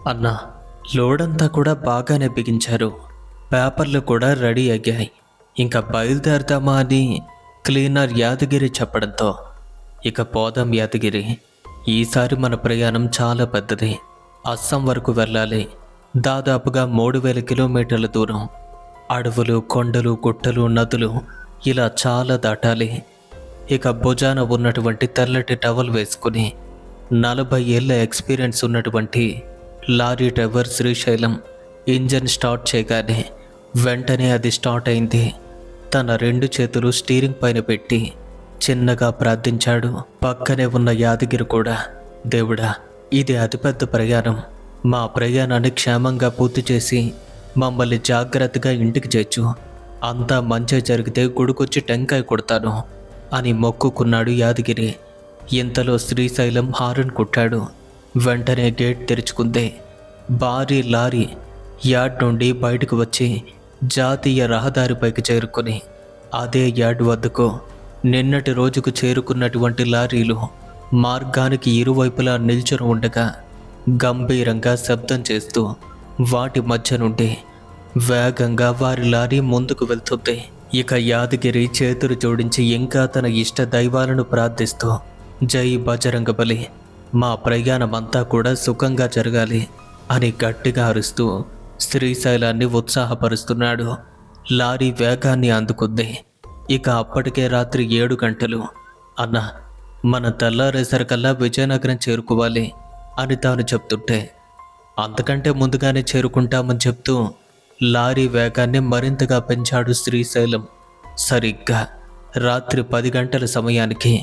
అన్నా, లోడంతా కూడా బాగానే బిగించారు. పేపర్లు కూడా రెడీ అయ్యాయి. ఇంకా బయలుదేరదామా అని క్లీనర్ యాదగిరి చెప్పడంతో ఇక పోదాం యాదగిరి. ఈసారి మన ప్రయాణం చాలా పెద్దది. అస్సాం వరకు వెళ్ళాలి. దాదాపుగా 3000 కిలోమీటర్ల దూరం. అడవులు, కొండలు, గుట్టలు, నదులు ఇలా చాలా దాటాలి. ఇక భుజాన ఉన్నటువంటి తెల్లటి టవల్ వేసుకుని 40 ఏళ్ల ఎక్స్పీరియన్స్ ఉన్నటువంటి lorry driver Srisailam engine start చేయగానే వెంటనే అది స్టార్ట్ అయింది. తన 2 చేతులు స్టీరింగ్ పైన పెట్టి చిన్నగా ప్రార్థించాడు. పక్కనే ఉన్న యాదగిరి కూడా, దేవుడా, ఇది అతిపెద్ద ప్రయాణం. మా ప్రయాణాన్ని క్షేమంగా పూర్తి చేసి మమ్మల్ని జాగ్రత్తగా ఇంటికి చేర్చు. అంతా మంచి జరిగితే గుడికొచ్చి టెంకాయ కొడతాను అని మొక్కుకున్నాడు యాదగిరి. ఇంతలో శ్రీశైలం హారన్ కొట్టాడు. వెంటనే గేట్ తెరుచుకుంది. భారీ లారీ యార్డ్ నుండి బయటకు వచ్చి జాతీయ రహదారిపైకి చేరుకొని అదే యార్డ్ వద్దకు నిన్నటి రోజుకు చేరుకున్నటువంటి లారీలు మార్గానికి ఇరువైపులా నిల్చుని ఉండగా గంభీరంగా శబ్దం చేస్తూ వాటి మధ్య నుండి వేగంగా వారి లారీ ముందుకు వెళ్తుంది. ఇక యాదగిరి చేతులు జోడించి ఇంకా తన ఇష్ట దైవాలను ప్రార్థిస్తూ, జై బజరంగబలి, మా ప్రయాణమంతా కూడా సుఖంగా జరగాలి అని గట్టిగా అరుస్తూ శ్రీశైలాన్ని ఉత్సాహపరుస్తున్నాడు. లారీ వేగాన్ని అందుకుంది. ఇక అప్పటికే రాత్రి 7 గంటలు. అన్న, మన తెల్లారేసరికల్లా విజయనగరం చేరుకోవాలి అని తాను చెప్తుంటే, అంతకంటే ముందుగానే చేరుకుంటామని చెప్తూ లారీ వేగాన్ని మరింతగా పెంచాడు శ్రీశైలం. సరిగ్గా రాత్రి 10 గంటల సమయానికి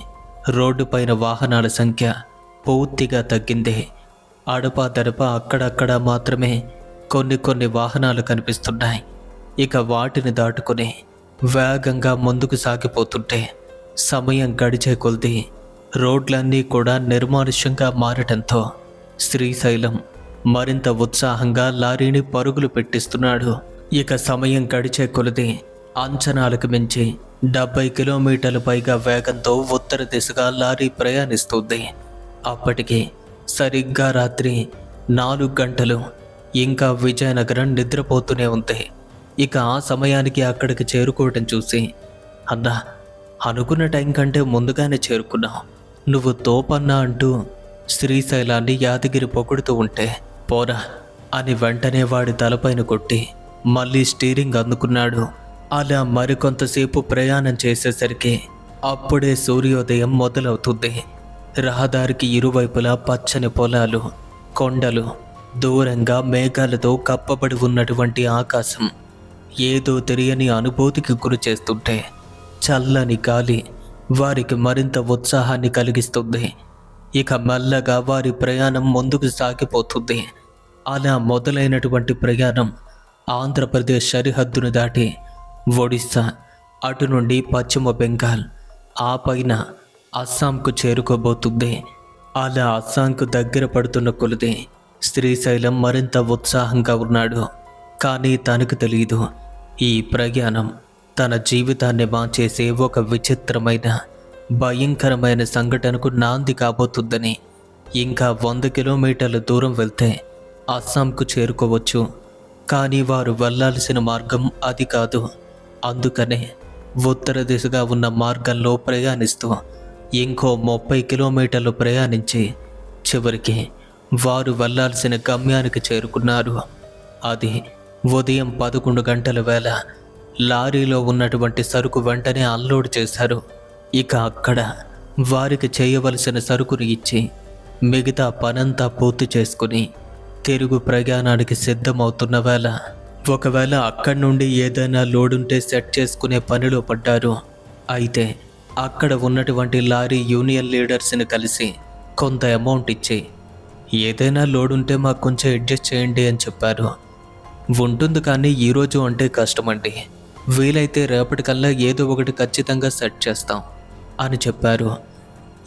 రోడ్డుపైన వాహనాల సంఖ్య పూర్తిగా తగ్గింది. అడపాదడపా అక్కడక్కడ మాత్రమే కొన్ని వాహనాలు కనిపిస్తున్నాయి. ఇక వాటిని దాటుకుని వేగంగా ముందుకు సాగిపోతుంటే సమయం గడిచే కొద్దీ రోడ్లన్నీ కూడా నిర్మానుష్యంగా మారటంతో శ్రీశైలం మరింత ఉత్సాహంగా లారీని పరుగులు పెట్టిస్తున్నాడు. ఇక సమయం గడిచే కొలది అంచనాలకు మించి 70 కిలోమీటర్ల పైగా వేగంతో ఉత్తర దిశగా లారీ ప్రయాణిస్తుంది. అప్పటికి సరిగ్గా రాత్రి 4 గంటలు. ఇంకా విజయనగరం నిద్రపోతూనే ఉంది. ఇక ఆ సమయానికి అక్కడికి చేరుకోవటం చూసి, అన్నా, అనుకున్న టైం కంటే ముందుగానే చేరుకున్నావు, నువ్వు తోపన్నా అంటూ శ్రీశైలాన్ని యాదగిరి పొగుడుతూ ఉంటే, పోరా అని వెంటనే వాడి తలపైన కొట్టి మళ్ళీ స్టీరింగ్ అందుకున్నాడు. అలా మరికొంతసేపు ప్రయాణం చేసేసరికి అప్పుడే సూర్యోదయం మొదలవుతుంది. రహదారికి ఇరువైపులా పచ్చని పొలాలు, కొండలు, దూరంగా మేఘాలతో కప్పబడి ఉన్నటువంటి ఆకాశం ఏదో తెలియని అనుభూతికి గురి చేస్తుంటే చల్లని గాలి వారికి మరింత ఉత్సాహాన్ని కలిగిస్తుంది. ఇక మెల్లగా వారి ప్రయాణం ముందుకు సాగిపోతుంది. అలా మొదలైనటువంటి ప్రయాణం ఆంధ్రప్రదేశ్ సరిహద్దును దాటి ఒడిస్సా, అటు నుండి పశ్చిమ బెంగాల్, ఆ పైన అస్సాంకు చేరుకోబోతుంది. అలా అస్సాంకు దగ్గర పడుతున్న కొలది శ్రీశైలం మరింత ఉత్సాహంగా ఉన్నాడు. కానీ తనకు తెలియదు, ఈ ప్రయాణం తన జీవితాన్ని మార్చేసే ఒక విచిత్రమైన భయంకరమైన సంఘటనకు నాంది కాబోతుందని. ఇంకా 100 కిలోమీటర్ల దూరం వెళ్తే అస్సాంకు చేరుకోవచ్చు. కానీ వారు వెళ్ళాల్సిన మార్గం అది కాదు. అందుకనే ఉత్తర దిశగా ఉన్న మార్గంలో ప్రయాణిస్తూ ఇంకో 30 కిలోమీటర్లు ప్రయాణించి చివరికి వారు వెళ్ళాల్సిన గమ్యానికి చేరుకున్నారు. అది ఉదయం 11 గంటల వేళ. లారీలో ఉన్నటువంటి సరుకు వెంటనే అన్లోడ్ చేశారు. ఇక అక్కడ వారికి చేయవలసిన సరుకును ఇచ్చి మిగతా పనంతా పూర్తి చేసుకుని తిరుగు ప్రయాణానికి సిద్ధమవుతున్న వేళ ఒకవేళ అక్కడి నుండి ఏదైనా లోడుంటే సెట్ చేసుకునే పనిలో పడ్డారు. అయితే అక్కడ ఉన్నటువంటి లారీ యూనియన్ లీడర్స్ని కలిసి కొంత అమౌంట్ ఇచ్చి, ఏదైనా లోడుంటే మాకు కొంచెం అడ్జస్ట్ చేయండి అని చెప్పారు. ఉంటుంది, కానీ ఈరోజు అంటే కష్టమండి, వీలైతే రేపటికల్లా ఏదో ఒకటి ఖచ్చితంగా సెట్ చేస్తాం అని చెప్పారు.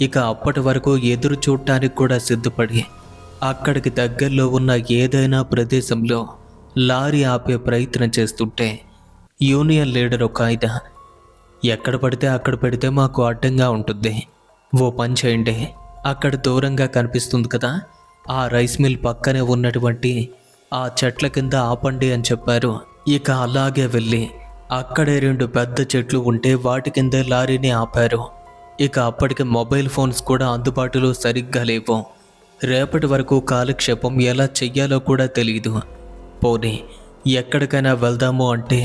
ఇక అప్పటి వరకు ఎదురు చూడటానికి కూడా సిద్ధపడి అక్కడికి దగ్గరలో ఉన్న ఏదైనా ప్రదేశంలో లారీ ఆపే ప్రయత్నం చేస్తుంటే యూనియన్ లీడర్ ఒక ఆయన, ఎక్కడ పడితే అక్కడ పెడితే మాకు అడ్డంగా ఉంటుంది, ఓ పని చేయండి, అక్కడ దూరంగా కనిపిస్తుంది కదా, ఆ రైస్ మిల్ పక్కనే ఉన్నటువంటి ఆ చెట్ల కింద ఆపండి అని చెప్పారు. ఇక అలాగే వెళ్ళి అక్కడే 2 పెద్ద చెట్లు ఉంటే వాటి కిందే లారీని ఆపారు. ఇక అప్పటికి మొబైల్ ఫోన్స్ కూడా అందుబాటులో సరిగ్గా లేవు. రేపటి వరకు కాలక్షేపం ఎలా చెయ్యాలో కూడా తెలియదు. పోనీ ఎక్కడికైనా వెళ్దాము అంటే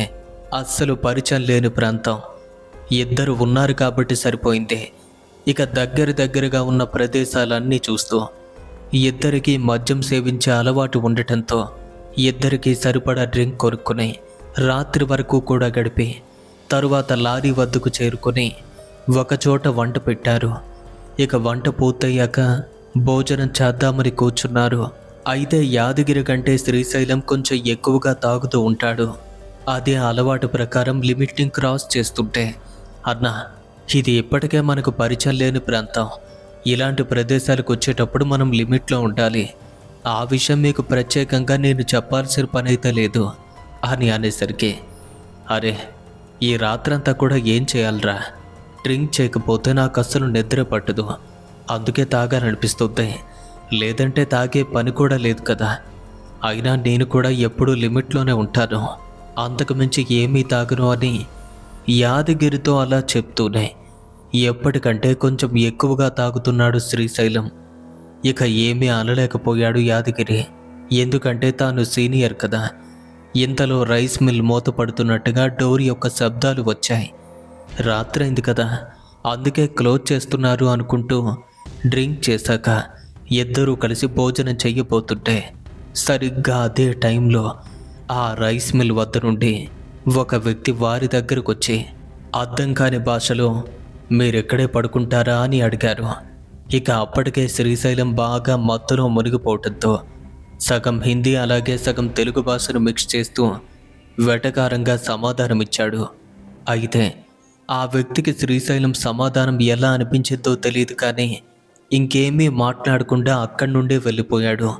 అస్సలు పరిచయం లేని ప్రాంతం. ఇద్దరు ఉన్నారు కాబట్టి సరిపోయింది. ఇక దగ్గరగా ఉన్న ప్రదేశాలన్నీ చూస్తూ ఇద్దరికీ మద్యం సేవించే అలవాటు ఉండటంతో ఇద్దరికీ సరిపడా డ్రింక్ కొనుక్కుని రాత్రి వరకు కూడా గడిపి తరువాత లారీ వద్దకు చేరుకొని ఒకచోట వంట పెట్టారు. ఇక వంట పూర్తయ్యాక భోజనం చేద్దామని కూర్చున్నారు. అయితే యాదగిరి కంటే శ్రీశైలం కొంచెం ఎక్కువగా తాగుతూ ఉంటాడు. అదే అలవాటు ప్రకారం లిమిట్ని క్రాస్ చేస్తుంటే, అన్నా ఇది ఇప్పటికే మనకు పరిచయం లేని ప్రాంతం. ఇలాంటి ప్రదేశాలకు వచ్చేటప్పుడు మనం లిమిట్లో ఉండాలి. ఆ విషయం మీకు ప్రత్యేకంగా నేను చెప్పాల్సిన పని అయితే లేదు అని అనేసరికి, అరే ఈ రాత్రంతా కూడా ఏం చేయాలరా? డ్రింక్ చేయకపోతే నాకు అస్సలు నిద్ర పట్టదు. అందుకే తాగాలనిపిస్తుంది. లేదంటే తాగే పని కూడా లేదు కదా. అయినా నేను కూడా ఎప్పుడూ లిమిట్లోనే ఉంటాను. అంతకు మించి ఏమీ తాగను అని యాదగిరితో అలా చెప్తూనే ఎప్పటికంటే కొంచెం ఎక్కువగా తాగుతున్నాడు శ్రీశైలం. ఇక ఏమీ అనలేకపోయాడు యాదగిరి. ఎందుకంటే తాను సీనియర్ కదా. ఇంతలో రైస్ మిల్ మూతపడుతున్నట్టుగా డోర్ యొక్క శబ్దాలు వచ్చాయి. రాత్రైంది కదా, అందుకే క్లోజ్ చేస్తున్నారు అనుకుంటూ డ్రింక్ చేశాక ఇద్దరూ కలిసి భోజనం చెయ్యబోతుంటే సరిగ్గా అదే టైంలో ఆ రైస్ మిల్ వద్ద నుండి ఒక వ్యక్తి వారి దగ్గరకు వచ్చి అర్థం కాని భాషలో మీరెక్కడే పడుకుంటారా అని అడిగారు. ఇక అప్పటికే శ్రీశైలం బాగా మత్తులో మునిగిపోవటంతో సగం హిందీ అలాగే సగం తెలుగు భాషను మిక్స్ చేస్తూ వెటకారంగా సమాధానమిచ్చాడు. అయితే ఆ వ్యక్తికి శ్రీశైలం సమాధానం ఎలా అనిపించిందో తెలియదు కానీ ఇంకేమీ మాట్లాడకుండా అక్కడి నుండే వెళ్ళిపోయాడు.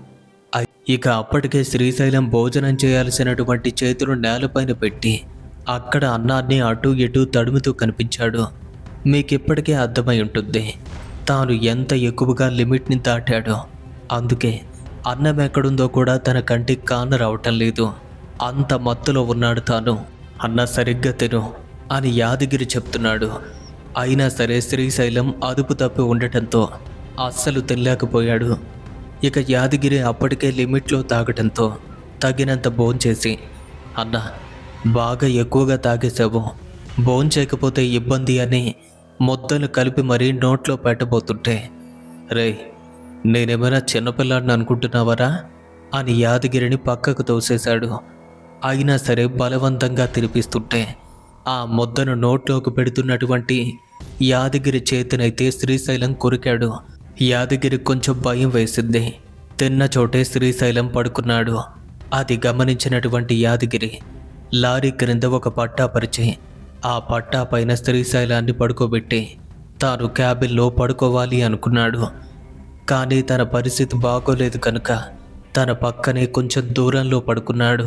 ఇక అప్పటికే శ్రీశైలం భోజనం చేయాల్సినటువంటి చేతులు నేలపైన పెట్టి అక్కడ అన్నాన్ని అటు ఇటు తడుముతూ కనిపించాడు. మీకిప్పటికే అర్థమై ఉంటుంది తాను ఎంత ఎక్కువగా లిమిట్ని దాటాడో. అందుకే అన్నం ఎక్కడుందో కూడా తన కంటికి కాన రావటం లేదు. అంత మత్తులో ఉన్నాడు తాను. అన్న సరిగ్గా తిను అని యాదగిరి చెప్తున్నాడు. అయినా సరే శ్రీశైలం అదుపు తప్పి ఉండటంతో అస్సలు తినలేకపోయాడు. ఇక యాదగిరి అప్పటికే లిమిట్లో తాగటంతో తగినంత భోంచేసి, అన్న బాగా ఎక్కువగా తాగేశావు, భోంచేయకపోతే ఇబ్బంది అని ముద్దలు కలిపి మరీ నోట్లో పెట్టబోతుంటే, రే నేనేమైనా చిన్నపిల్లాడిని అనుకుంటున్నావరా అని యాదగిరిని పక్కకు తోసేశాడు. అయినా సరే బలవంతంగా తినిపిస్తుంటే ఆ ముద్దను నోట్లోకి పెడుతున్నటువంటి యాదగిరి చేతినైతే శ్రీశైలం కొరికాడు. యాదగిరి కొంచెం భయం వేసింది. తిన్న చోటే శ్రీశైలం పడుకున్నాడు. అది గమనించినటువంటి యాదగిరి లారీ క్రింద ఒక పట్టా పరిచి ఆ పట్టా పైన శ్రీశైలాన్ని పడుకోబెట్టి తాను క్యాబిన్లో పడుకోవాలి అనుకున్నాడు. కానీ తన పరిస్థితి బాగోలేదు కనుక తన పక్కనే కొంచెం దూరంలో పడుకున్నాడు.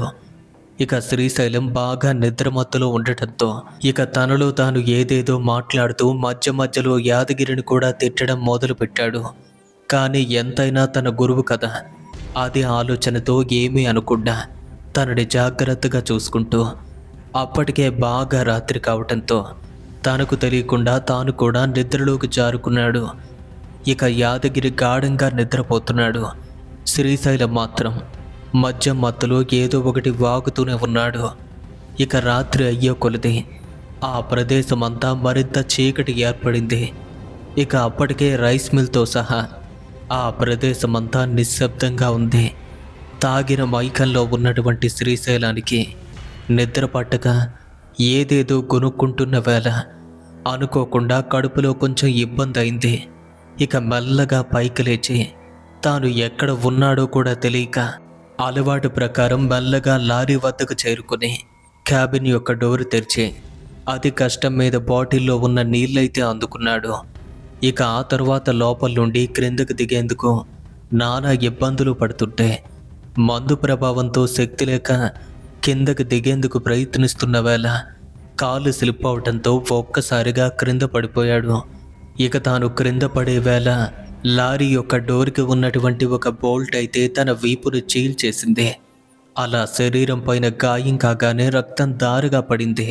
ఇక శ్రీశైలం బాగా నిద్రమత్తులో ఉండటంతో ఇక తనలో తాను ఏదేదో మాట్లాడుతూ మధ్య మధ్యలో యాదగిరిని కూడా తిట్టడం మొదలుపెట్టాడు. కానీ ఎంతైనా తన గురువు కదా, అది ఆలోచనతో ఏమీ అనకుండా తనని జాగ్రత్తగా చూసుకుంటూ అప్పటికే బాగా రాత్రి కావటంతో తనకు తెలియకుండా తాను కూడా నిద్రలోకి జారుకున్నాడు. ఇక యాదగిరి గాఢంగా నిద్రపోతున్నాడు. శ్రీశైలం మాత్రం మధ్య మత్తులో ఏదో ఒకటి వాగుతూనే ఉన్నాడు. ఇక రాత్రి అయ్యే కొలది ఆ ప్రదేశమంతా మరింత చీకటి ఏర్పడింది. ఇక అప్పటికే రైస్ మిల్తో సహా ఆ ప్రదేశమంతా నిశ్శబ్దంగా ఉంది. తాగిన మైకంలో ఉన్నటువంటి శ్రీశైలానికి నిద్ర పట్టక ఏదేదో కొనుక్కుంటున్న వేళ అనుకోకుండా కడుపులో కొంచెం ఇబ్బంది అయింది. ఇక మెల్లగా పైకి లేచి తాను ఎక్కడ ఉన్నాడో కూడా తెలియక అలవాటు ప్రకారం మెల్లగా లారీ వద్దకు చేరుకుని క్యాబిన్ యొక్క డోర్ తెరిచి అతి కష్టం మీద బాటిల్లో ఉన్న నీళ్ళైతే అందుకున్నాడు. ఇక ఆ తర్వాత లోపల నుండి క్రిందకు దిగేందుకు నానా ఇబ్బందులు పడుతుంటే మందు ప్రభావంతో శక్తి లేక కిందకు దిగేందుకు ప్రయత్నిస్తున్న వేళ కాలు స్లిప్ అవడంతో ఒక్కసారిగా క్రింద పడిపోయాడు. ఇక తాను క్రింద పడే వేళ లారీ యొక్క డోర్కి ఉన్నటువంటి ఒక బోల్ట్ అయితే తన వీపును చీల్చేసింది. అలా శరీరం పైన గాయం కాగానే రక్తం దారుగా పడింది.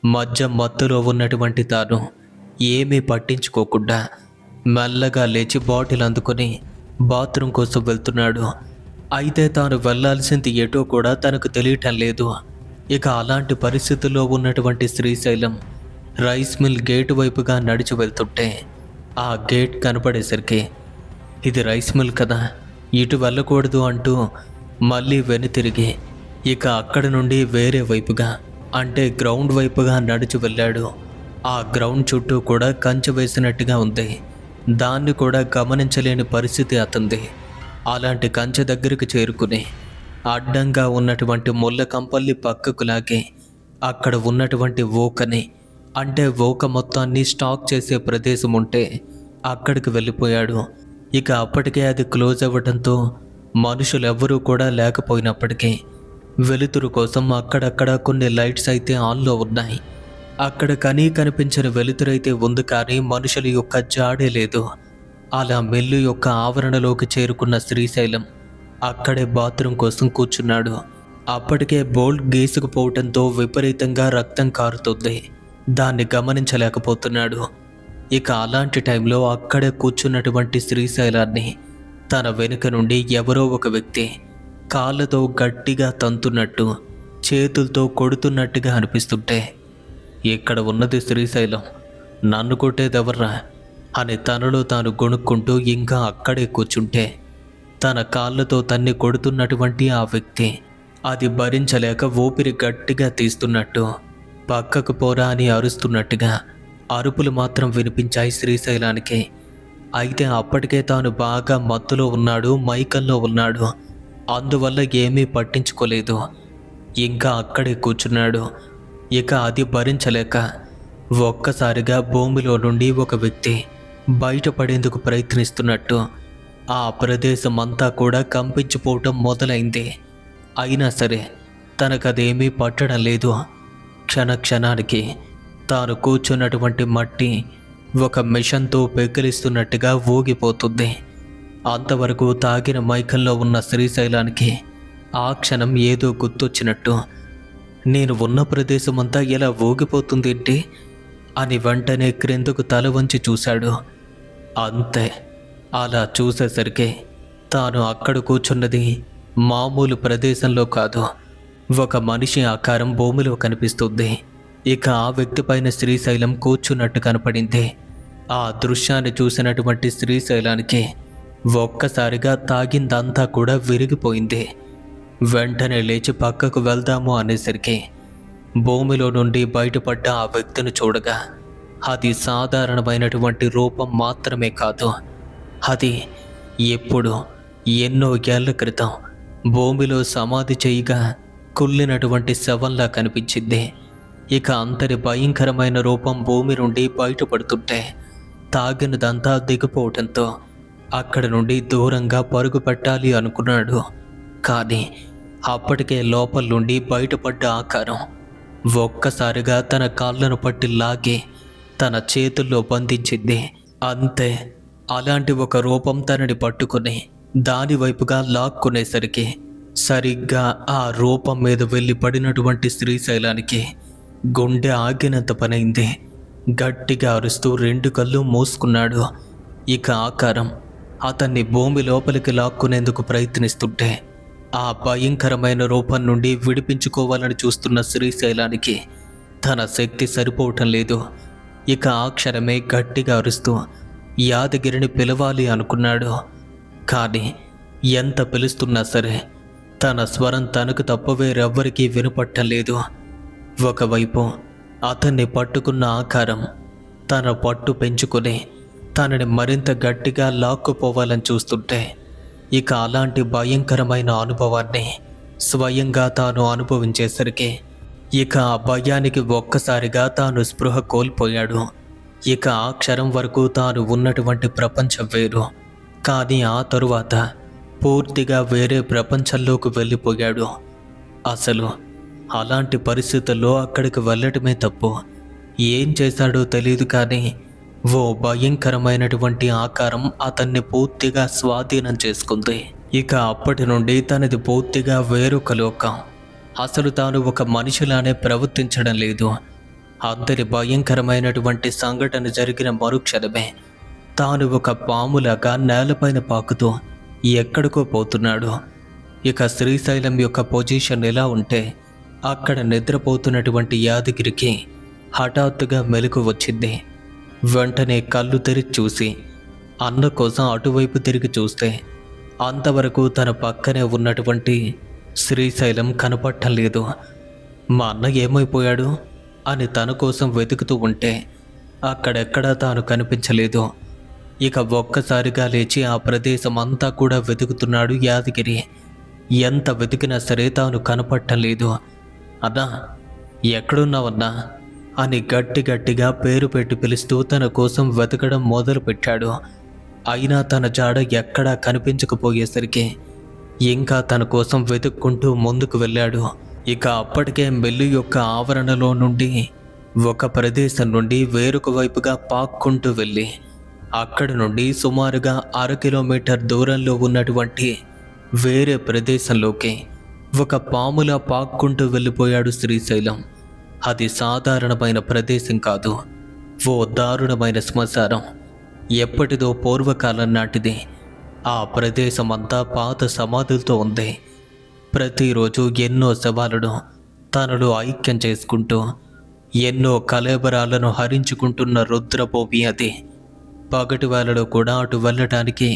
మధ్య మత్తులో ఉన్నటువంటి తాను ఏమీ పట్టించుకోకుండా మెల్లగా లేచి బాటిల్ అందుకొని బాత్రూమ్ కోసం వెళ్తున్నాడు. అయితే తాను వెళ్లాల్సింది ఎటో కూడా తనకు తెలియటం లేదు. ఇక అలాంటి పరిస్థితుల్లో ఉన్నటువంటి శ్రీశైలం రైస్ మిల్ గేటు వైపుగా నడిచి వెళ్తుంటే ఆ గేట్ కనపడేసరికి ఇది రైస్ మిల్ కదా, ఇటు వెళ్ళకూడదు అంటూ మళ్ళీ వెనుతిరిగి ఇక అక్కడి నుండి వేరే వైపుగా అంటే గ్రౌండ్ వైపుగా నడిచి వెళ్ళాడు. ఆ గ్రౌండ్ చుట్టూ కూడా కంచె వేసినట్టుగా ఉంది. దాన్ని కూడా గమనించలేని పరిస్థితి అతంది. అలాంటి కంచె దగ్గరికి చేరుకుని అడ్డంగా ఉన్నటువంటి ముళ్ళ కంపల్ని పక్కకు లాగి అక్కడ ఉన్నటువంటి ఓకని అంటే ఓక మొత్తాన్ని స్టాక్ చేసే ప్రదేశం ఉంటే అక్కడికి వెళ్ళిపోయాడు. ఇక అప్పటికే అది క్లోజ్ అవ్వడంతో మనుషులు ఎవ్వరూ కూడా లేకపోయినప్పటికీ వెలుతురు కోసం అక్కడక్కడ కొన్ని లైట్స్ అయితే ఆన్లో ఉన్నాయి. అక్కడ కనిపించిన వెలుతురైతే ఉంది, కానీ మనుషుల యొక్క జాడే లేదు. అలా మిల్లు యొక్క ఆవరణలోకి చేరుకున్న శ్రీశైలం అక్కడే బాత్రూమ్ కోసం కూర్చున్నాడు. అప్పటికే బోల్ట్ గీసుకుపోవటంతో విపరీతంగా రక్తం కారుతుంది. దాన్ని గమనించలేకపోతున్నాడు. ఇక అలాంటి టైంలో అక్కడే కూర్చున్నటువంటి శ్రీశైలాన్ని తన వెనుక నుండి ఎవరో ఒక వ్యక్తి కాళ్ళతో గట్టిగా తంతున్నట్టు చేతులతో కొడుతున్నట్టుగా అనిపిస్తుంటే, ఇక్కడ ఉన్నది శ్రీశైలం, నన్ను కొట్టేదెవర్రా అని తనలో తాను గొణుక్కుంటూ ఇంకా అక్కడే కూర్చుంటే తన కాళ్ళతో తన్ని కొడుతున్నటువంటి ఆ వ్యక్తి అది భరించలేక ఊపిరి గట్టిగా తీస్తున్నట్టు పక్కకు పోరా అని అరుస్తున్నట్టుగా అరుపులు మాత్రం వినిపించాయి శ్రీశైలానికి. అయితే అప్పటికే తాను బాగా మత్తులో ఉన్నాడు, మైకంలో ఉన్నాడు. అందువల్ల ఏమీ పట్టించుకోలేదు. ఇంకా అక్కడే కూర్చున్నాడు. ఇక అది భరించలేక ఒక్కసారిగా భూమిలో నుండి ఒక వ్యక్తి బయటపడేందుకు ప్రయత్నిస్తున్నట్టు ఆ ప్రదేశం అంతా కూడా కంపించిపోవటం మొదలైంది. అయినా సరే తనకదేమీ పట్టడం లేదు. క్షణానికి తాను కూర్చున్నటువంటి మట్టి ఒక మిషన్తో పెకిలిస్తున్నట్టుగా ఊగిపోతుంది. అంతవరకు తాగిన మైకంలో ఉన్న శ్రీశైలానికి ఆ క్షణం ఏదో గుర్తొచ్చినట్టు, నేను ఉన్న ప్రదేశం అంతా ఎలా ఊగిపోతుందేంటి అని వెంటనే క్రిందకు తల వంచి చూశాడు. అంతే, అలా చూసేసరికి తాను అక్కడ కూర్చున్నది మామూలు ప్రదేశంలో కాదు, ఒక మనిషి ఆకారం భూమిలో కనిపిస్తుంది. ఇక ఆ వ్యక్తి పైన శ్రీశైలం కూర్చున్నట్టు కనపడింది. ఆ దృశ్యాన్ని చూసినటువంటి శ్రీశైలానికి ఒక్కసారిగా తాగిందంతా కూడా విరిగిపోయింది. వెంటనే లేచి పక్కకు వెళ్దాము అనేసరికి భూమిలో నుండి బయటపడ్డ ఆ వ్యక్తిని చూడగా అది సాధారణమైనటువంటి రూపం మాత్రమే కాదు, అది ఎప్పుడు ఎన్నో ఏళ్ల క్రితం భూమిలో సమాధి చేయగా కుళ్ళినటువంటి శవంలా కనిపించింది. ఇక అంతటి భయంకరమైన రూపం భూమి నుండి బయటపడుతుంటే తాగినదంతా దిగిపోవటంతో అక్కడ నుండి దూరంగా పరుగు పెట్టాలి అనుకున్నాడు. కానీ అప్పటికే లోపల నుండి బయటపడ్డ ఆకారం ఒక్కసారిగా తన కాళ్ళను పట్టి లాగి తన చేతుల్లో బంధించింది. అంతే, అలాంటి ఒక రూపం తనని పట్టుకుని దాని వైపుగా లాక్కునేసరికి సరిగ్గా ఆ రూపం మీద వెళ్ళి పడినటువంటి శ్రీశైలానికి గుండె ఆగినంత పనైంది. గట్టిగా అరుస్తూ రెండు కళ్ళు మూసుకున్నాడు. ఇక ఆకారం అతన్ని భూమి లోపలికి లాక్కునేందుకు ప్రయత్నిస్తుంటే ఆ భయంకరమైన రూపం నుండి విడిపించుకోవాలని చూస్తున్న శ్రీశైలానికి తన శక్తి సరిపోవటం లేదు. ఇక ఆ క్షణమే గట్టిగా అరుస్తూ యాదగిరిని పిలవాలి అనుకున్నాడు. కానీ ఎంత పిలుస్తున్నా సరే తన స్వరం తనకు తప్ప వేరెవ్వరికీ వినపట్టం లేదు. ఒకవైపు అతన్ని పట్టుకున్న ఆకారం తన పట్టు పెంచుకుని తనని మరింత గట్టిగా లాక్కుపోవాలని చూస్తుంటే ఇక అలాంటి భయంకరమైన అనుభవాన్ని స్వయంగా తాను అనుభవించేసరికి ఇక ఆ భయానికి ఒక్కసారిగా తాను స్పృహ కోల్పోయాడు. ఇక ఆ క్షణం వరకు తాను ఉన్నటువంటి ప్రపంచం వేరు, కానీ ఆ తరువాత పూర్తిగా వేరే ప్రపంచంలోకి వెళ్ళిపోయాడు. అసలు అలాంటి పరిస్థితుల్లో అక్కడికి వెళ్ళటమే తప్పు. ఏం చేశాడో తెలియదు, కానీ ఓ భయంకరమైనటువంటి ఆకారం అతన్ని పూర్తిగా స్వాధీనం చేసుకుంది. ఇక అప్పటి నుండి తనది పూర్తిగా వేరొక లోకం. అసలు తాను ఒక మనిషిలానే ప్రవర్తించడం లేదు. అంతటి భయంకరమైనటువంటి సంఘటన జరిగిన మరుక్షణమే తాను ఒక పాములాగా నేలపైన పాకుతూ ఎక్కడికో పోతున్నాడు. ఇక శ్రీశైలం యొక్క పొజిషన్ ఎలా ఉంటే అక్కడ నిద్రపోతున్నటువంటి యాదగిరికి హఠాత్తుగా మెలకు వచ్చింది. వెంటనే కళ్ళు తెరిచి చూసి అన్న కోసం అటువైపు తిరిగి చూస్తే అంతవరకు తన పక్కనే ఉన్నటువంటి శ్రీశైలం కనపడటం లేదు. మా అన్న ఏమైపోయాడు అని తన కోసం వెతుకుతూ ఉంటే అక్కడెక్కడా తాను కనిపించలేదు. ఇక ఒక్కసారిగా లేచి ఆ ప్రదేశం అంతా కూడా వెతుకుతున్నాడు యాదగిరి. ఎంత వెతికినా సరే తాను కనపడటం లేదు. అన్నా, ఎక్కడున్నావన్నా అని గట్టిగా పేరు పెట్టి పిలుస్తూ తన కోసం వెతకడం మొదలుపెట్టాడు. అయినా తన జాడ ఎక్కడా కనిపించకపోయేసరికి ఇంకా తన కోసం వెతుక్కుంటూ ముందుకు వెళ్ళాడు. ఇక అప్పటికే మిల్లు యొక్క ఆవరణలో నుండి ఒక ప్రదేశం నుండి వేరొక వైపుగా పాక్కుంటూ వెళ్ళి అక్కడి నుండి సుమారుగా 1/2 కిలోమీటర్ దూరంలో ఉన్నటువంటి వేరే ప్రదేశంలోకి ఒక పాములా పాక్కుంటూ వెళ్ళిపోయాడు శ్రీశైలం. అది సాధారణమైన ప్రదేశం కాదు, ఓ దారుణమైన శ్మశానం. ఎప్పటిదో పూర్వకాలం నాటిది. ఆ ప్రదేశం అంతా పాత సమాధులతో ఉంది. ప్రతిరోజు ఎన్నో శవాలను తనలో ఐక్యం చేసుకుంటూ ఎన్నో కళేబరాలను హరించుకుంటున్న రుద్రభూమి అది. పగటి వేళలో కూడా అటు వెళ్ళటానికి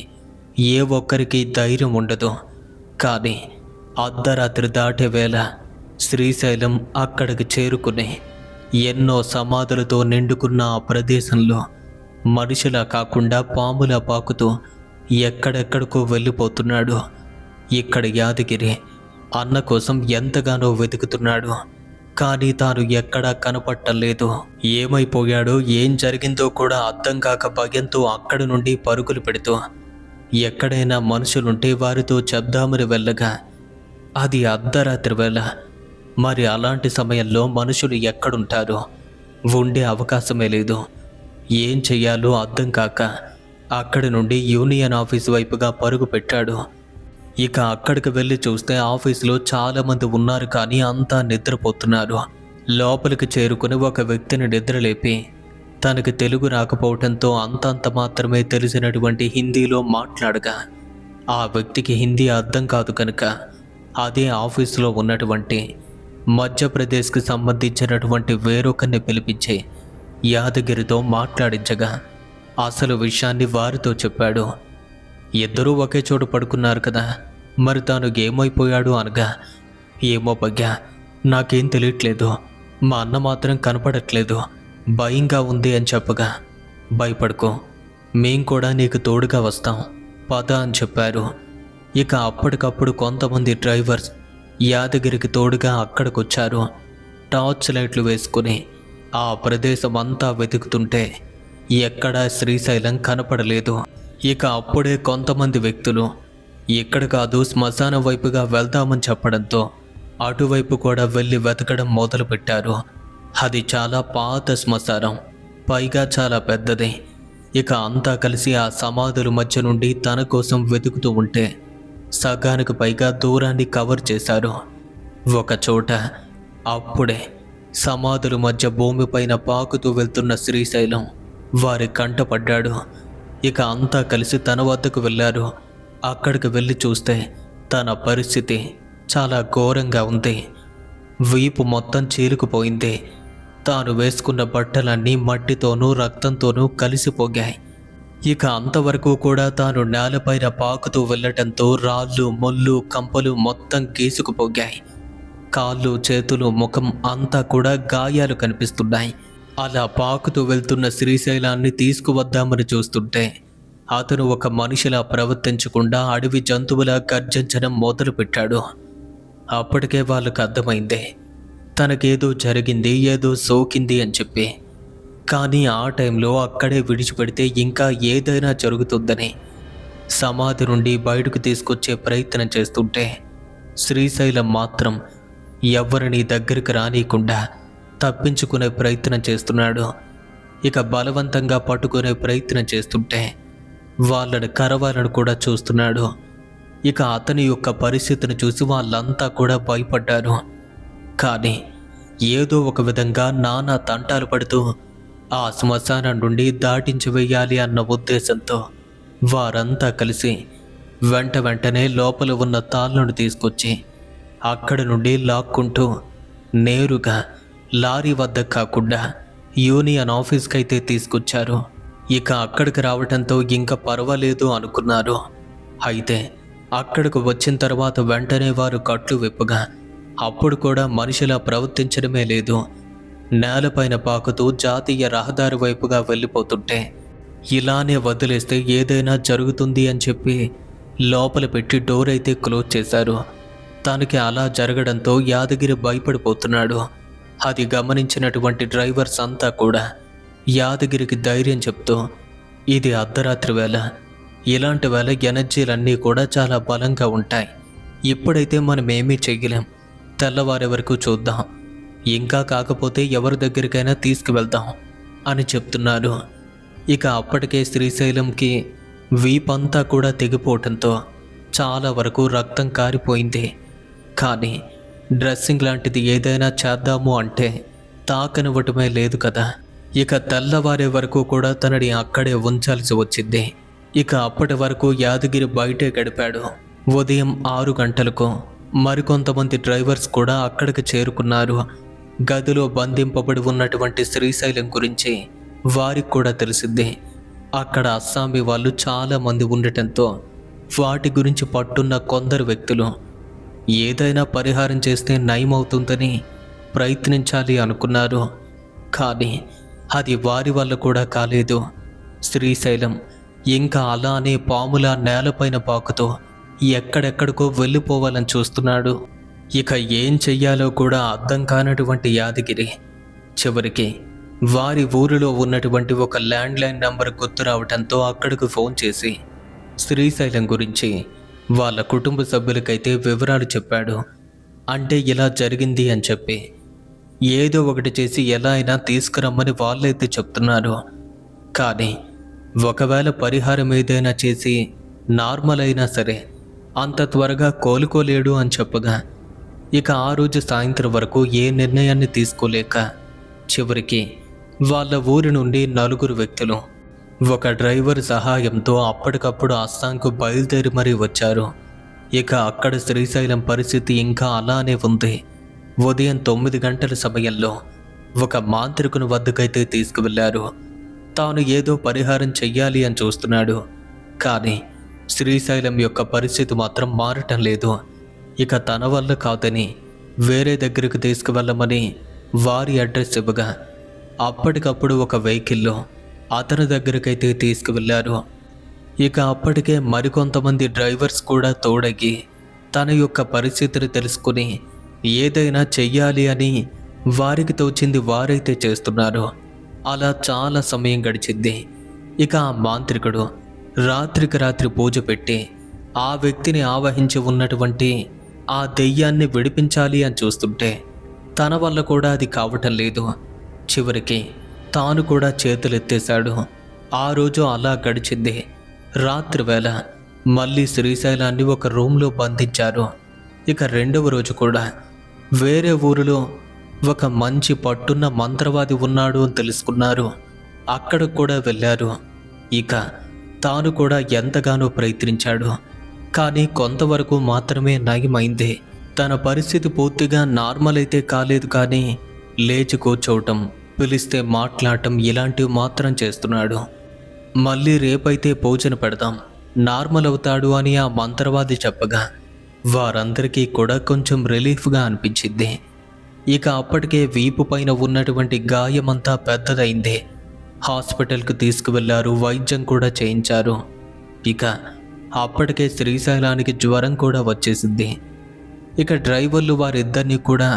ఏ ఒక్కరికి ధైర్యం ఉండదు. కానీ అర్ధరాత్రి దాటే వేళ శ్రీశైలం అక్కడికి చేరుకుని ఎన్నో సమాధులతో నిండుకున్న ఆ ప్రదేశంలో మనిషిలా కాకుండా పాములా పాకుతూ ఎక్కడెక్కడికో వెళ్ళిపోతున్నాడు. ఇక్కడ యాదగిరి అన్న కోసం ఎంతగానో వెతుకుతున్నాడు. కానీ తాను ఎక్కడా కనపడటం లేదు. ఏమైపోయాడో ఏం జరిగిందో కూడా అర్థం కాక భయంతో అక్కడి నుండి పరుగులు పెడుతూ ఎక్కడైనా మనుషులుంటే వారితో చెప్దామని వెళ్ళగా అది అర్ధరాత్రి వేళ. మరి అలాంటి సమయంలో మనుషులు ఎక్కడుంటారో, ఉండే అవకాశమే లేదు. ఏం చెయ్యాలో అర్థం కాక అక్కడి నుండి యూనియన్ ఆఫీస్ వైపుగా పరుగు పెట్టాడు. ఇక అక్కడికి వెళ్ళి చూస్తే ఆఫీసులో చాలామంది ఉన్నారు, కానీ అంతా నిద్రపోతున్నారు. లోపలికి చేరుకుని ఒక వ్యక్తిని నిద్రలేపి తనకి తెలుగు రాకపోవడంతో అంతంత మాత్రమే తెలిసినటువంటి హిందీలో మాట్లాడగా ఆ వ్యక్తికి హిందీ అర్థం కాదు కనుక అదే ఆఫీసులో ఉన్నటువంటి మధ్యప్రదేశ్కి సంబంధించినటువంటి వేరొకరిని పిలిపించి యాదగిరితో మాట్లాడించగా అసలు విషయాన్ని వారితో చెప్పాడు. ఇద్దరూ ఒకే చోటు పడుకున్నారు కదా, మరి తాను ఏమైపోయాడు అనగా, ఏమో భయ్యా, నాకేం తెలియట్లేదు, మా అన్న మాత్రం కనపడట్లేదు, భయంగా ఉంది అని చెప్పగా, భయపడుకో, మేం కూడా నీకు తోడుగా వస్తాం, పద అని చెప్పారు. ఇక అప్పటికప్పుడు కొంతమంది డ్రైవర్స్ యాదగిరికి తోడుగా అక్కడికొచ్చారు. టార్చ్ లైట్లు వేసుకుని ఆ ప్రదేశం అంతా వెతుకుతుంటే ఎక్కడా శ్రీశైలం కనపడలేదు. ఇక అప్పుడే కొంతమంది వ్యక్తులు ఇక్కడ కాదు శ్మశానం వైపుగా వెళ్దామని చెప్పడంతో అటువైపు కూడా వెళ్ళి వెతకడం మొదలుపెట్టారు. అది చాలా పాత శ్మశానం, పైగా చాలా పెద్దది. ఇక అంతా కలిసి ఆ సమాధుల మధ్య నుండి తన కోసం వెతుకుతూ ఉంటే సగానికి పైగా దూరాన్ని కవర్ చేశారు. ఒక చోట అప్పుడే సమాధుల మధ్య భూమిపైన పాకుతూ వెళ్తున్న శ్రీశైలం వారి కంటపడ్డాడు. ఇక అంతా కలిసి తన వద్దకు వెళ్ళారు. అక్కడికి వెళ్ళి చూస్తే తన పరిస్థితి చాలా ఘోరంగా ఉంది. వీపు మొత్తం చీలుకుపోయింది. తాను వేసుకున్న బట్టలన్నీ మట్టితోనూ రక్తంతోనూ కలిసిపోగాయి. ఇక అంతవరకు కూడా తాను నేలపైన పాకుతూ వెళ్ళటంతో రాళ్ళు, ముళ్ళు, కంపలు మొత్తం గీసుకుపోగాయి. కాళ్ళు, చేతులు, ముఖం అంతా కూడా గాయాలు కనిపిస్తున్నాయి. అలా పాకుతూ వెళ్తున్న శ్రీశైలాన్ని తీసుకువద్దామని చూస్తుంటే అతను ఒక మనిషిలా ప్రవర్తించకుండా అడవి జంతువులా గర్జించడం మొదలుపెట్టాడు. అప్పటికే వాళ్ళకు అర్థమైంది తనకేదో జరిగింది, ఏదో సోకింది అని చెప్పి. కానీ ఆ టైంలో అక్కడే విడిచిపెడితే ఇంకా ఏదైనా జరుగుతుందని సమాధి నుండి బయటకు తీసుకొచ్చే ప్రయత్నం చేస్తుంటే శ్రీశైలం మాత్రం ఎవరిని దగ్గరికి రానియకుండా తప్పించుకునే ప్రయత్నం చేస్తున్నాడు. ఇక బలవంతంగా పట్టుకునే ప్రయత్నం చేస్తుంటే వాళ్ళని కరవాలని కూడా చూస్తున్నాడు. ఇక అతని యొక్క పరిస్థితిని చూసి వాళ్ళంతా కూడా భయపడ్డారు. కానీ ఏదో ఒక విధంగా నానా తంటాలు పడుతూ ఆ శ్మశానం నుండి దాటించి వేయాలి అన్న ఉద్దేశంతో వారంతా కలిసి వెంటనే లోపల ఉన్న తాళ్ళను తీసుకొచ్చి అక్కడ నుండి లాక్కుంటూ నేరుగా లారీ వద్ద కాకుండా యూనియన్ ఆఫీస్కి అయితే తీసుకొచ్చారు. ఇక అక్కడికి రావడంతో ఇంకా పర్వాలేదు అనుకున్నారు. అయితే అక్కడికి వచ్చిన తర్వాత వెంటనే వారు కట్లు విప్పగా అప్పుడు కూడా మనిషిలా ప్రవర్తించడమే లేదు. నేలపైన పాకుతూ జాతీయ రహదారి వైపుగా వెళ్ళిపోతుంటే ఇలానే వదిలేస్తే ఏదైనా జరుగుతుంది అని చెప్పి లోపల పెట్టి డోర్ అయితే క్లోజ్ చేశారు. తనకి అలా జరగడంతో యాదగిరి భయపడిపోతున్నాడు. అది గమనించినటువంటి డ్రైవర్స్ అంతా కూడా యాదగిరికి ధైర్యం చెప్తూ, ఇది అర్ధరాత్రి వేళ, ఇలాంటి వేళ ఎనర్జీలన్నీ కూడా చాలా బలంగా ఉంటాయి. ఇప్పుడైతే మనం ఏమీ చెయ్యలేం, తెల్లవారే వరకు చూద్దాం, ఇంకా కాకపోతే ఎవరి దగ్గరికైనా తీసుకువెళ్దాం అని చెప్తున్నారు. ఇక అప్పటికే శ్రీశైలంకి వీపంతా కూడా తెగిపోవటంతో చాలా వరకు రక్తం కారిపోయింది. కానీ డ్రెస్సింగ్ లాంటిది ఏదైనా చేద్దాము అంటే తాకనివ్వటమే లేదు కదా. ఇక తెల్లవారే వరకు కూడా తనని అక్కడే ఉంచాల్సి వచ్చింది. ఇక అప్పటి వరకు యాదగిరి బయటే గడిపాడు. ఉదయం 6 గంటలకు మరికొంతమంది డ్రైవర్స్ కూడా అక్కడికి చేరుకున్నారు. గదిలో బంధింపబడి ఉన్నటువంటి శ్రీశైలం గురించి వారికి కూడా తెలిసింది. అక్కడ అస్సామీ వాళ్ళు చాలామంది ఉండటంతో వాటి గురించి పట్టున్న కొందరు వ్యక్తులు ఏదైనా పరిహారం చేస్తే నయమవుతుందని ప్రయత్నించాలి అనుకున్నారు. కానీ అది వారి వల్ల కూడా కాలేదు. శ్రీశైలం ఇంకా అలానే పాములా నేలపైన పాకుతూ ఎక్కడెక్కడికో వెళ్ళిపోవాలని చూస్తున్నాడు. ఇక ఏం చెయ్యాలో కూడా అర్థం కానటువంటి యాదగిరి చివరికి వారి ఊరిలో ఉన్నటువంటి ఒక ల్యాండ్లైన్ నంబర్ గుర్తు రావడంతో అక్కడికి ఫోన్ చేసి శ్రీశైలం గురించి వాళ్ళ కుటుంబ సభ్యులకైతే వివరాలు చెప్పాడు. అంటే ఇలా జరిగింది అని చెప్పి ఏదో ఒకటి చేసి ఎలా అయినా తీసుకురమ్మని వాళ్ళైతే చెప్తున్నారు. కానీ ఒకవేళ పరిహారం ఏదైనా చేసి నార్మల్ అయినా సరే అంత త్వరగా కోలుకోలేడు అని చెప్పగా ఇక ఆ రోజు సాయంత్రం వరకు ఏ నిర్ణయాన్ని తీసుకోలేక చివరికి వాళ్ళ ఊరి నుండి 4 వ్యక్తులు ఒక డ్రైవర్ సహాయంతో అప్పటికప్పుడు అస్సాంకు బయలుదేరి మరీ వచ్చారు. ఇక అక్కడ శ్రీశైలం పరిస్థితి ఇంకా అలానే ఉంది. ఉదయం 9 గంటల సమయంలో ఒక మాంత్రికుని వద్దకైతే తీసుకువెళ్లారు. తాను ఏదో పరిహారం చెయ్యాలి అని చూస్తున్నాడు. కానీ శ్రీశైలం యొక్క పరిస్థితి మాత్రం మారటం లేదు. ఇక తన వల్ల కాదని వేరే దగ్గరకు తీసుకువెళ్ళమని వారి అడ్రస్ ఇవ్వగా అప్పటికప్పుడు ఒక వెహికల్లో అతని దగ్గరకైతే తీసుకువెళ్లారు. ఇక అప్పటికే మరికొంతమంది డ్రైవర్స్ కూడా తోడగి తన యొక్క పరిస్థితిని తెలుసుకుని ఏదైనా చెయ్యాలి అని వారికి తోచింది వారైతే చేస్తున్నారు. అలా చాలా సమయం గడిచింది. ఇక ఆ మాంత్రికుడు రాత్రికి రాత్రి పూజ పెట్టి ఆ వ్యక్తిని ఆవహించి ఉన్నటువంటి ఆ దెయ్యాన్ని విడిపించాలి అని చూస్తుంటే తన వల్ల కూడా అది కావటం లేదు. చివరికి తాను కూడా చేతులెత్తేశాడు. ఆ రోజు అలా గడిచింది. రాత్రి వేళ మళ్ళీ శ్రీశైలాన్ని ఒక రూమ్లో బంధించారు. ఇక 2వ రోజు కూడా వేరే ఊరిలో ఒక మంచి పట్టున్న మంత్రవాది ఉన్నాడు అని తెలుసుకున్నారు. అక్కడికి కూడా వెళ్ళారు. ఇక తాను కూడా ఎంతగానో ప్రయత్నించాడు. కానీ కొంతవరకు మాత్రమే నయమైంది. తన పరిస్థితి పూర్తిగా నార్మల్ అయితే కాలేదు, కానీ లేచి కూర్చోవటం, పిలిస్తే మాట్లాడటం ఇలాంటివి మాత్రం చేస్తున్నాడు. మళ్ళీ రేపైతే పూజన పెడదాం, నార్మల్ అవుతాడు అని ఆ మంత్రవాది చెప్పగా వారందరికీ కూడా కొంచెం రిలీఫ్గా అనిపించింది. ఇక అప్పటికే వీపు పైన ఉన్నటువంటి గాయమంతా పెద్దదైంది. హాస్పిటల్కు తీసుకువెళ్లారు, వైద్యం కూడా చేయించారు. ఇక అప్పటికే శ్రీశైలానికి జ్వరం కూడా వచ్చేసింది. ఇక డ్రైవర్లు వారిద్దరినీ కూడా